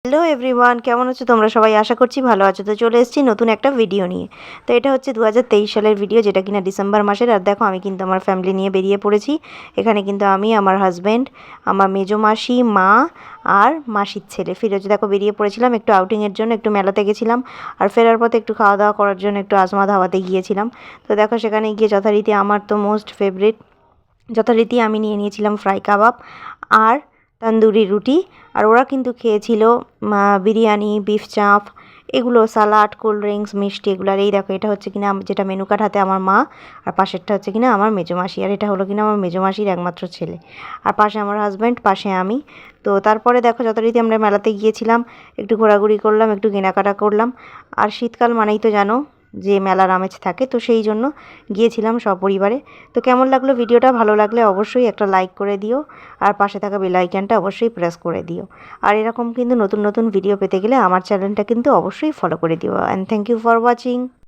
Hello everyone, কেমন আছো তোমরা সবাই? আশা করছি ভালো আছো। তো চলে এসেছি নতুন একটা ভিডিও নিয়ে। তো এটা হচ্ছে 2023 সালের ভিডিও, যেটা কিনা ডিসেম্বর মাসের। আর দেখো, আমি কিন্তু আমার ফ্যামিলি নিয়ে বেরিয়ে পড়েছি। এখানে কিন্তু আমি, আমার হাজব্যান্ড, আমার মেজো মাসি, মা আর মাসির ছেলে ফিরোজ, দেখো বেরিয়ে পড়েছিলাম একটু আউটিংয়ের জন্য। একটু মেলাতে গেছিলাম, আর ফেরার পথে একটু খাওয়া দাওয়া করার জন্য একটু আজমা ধাবাতে গিয়েছিলাম। তো দেখো, সেখানে গিয়ে যথারীতি আমার তো মোস্ট ফেভারিট, যথারীতি আমি নিয়ে নিয়েছিলাম ফ্রাই কাবাব আর তন্দুরি রুটি। আর ওরা কিন্তু খেয়েছিল বিরিয়ানি, বিফ চাপ, এগুলো, সালাড, কোল্ড ড্রিঙ্কস, মিষ্টি, এগুলো। আর এই দেখো, এটা হচ্ছে কিনা যেটা মেনু কার্ড হাতে আমার মা, আর পাশেরটা হচ্ছে কিনা আমার মেজো মাসি, আর এটা হলো কিনা আমার মেজো মাসির একমাত্র ছেলে। আর পাশে আমার হাজব্যান্ড, পাশে আমি। তো তারপরে দেখো, যথারীতি আমরা মেলাতে গিয়েছিলাম, একটু ঘোরাঘুরি করলাম, একটু কেনাকাটা করলাম। আর শীতকাল মানেই তো জানো যে মেলার আমেজ থাকে, তো সেই জন্য গিয়েছিলাম সপরিবারে। তো কেমন লাগলো ভিডিওটা? ভালো লাগলে অবশ্যই একটা লাইক করে দিও, আর পাশে থাকা বেল আইকনটা অবশ্যই প্রেস করে দিও। আর এরকম কিন্তু নতুন নতুন ভিডিও পেতে গেলে আমার চ্যানেলটা কিন্তু অবশ্যই ফলো করে দিও। And thank you for watching.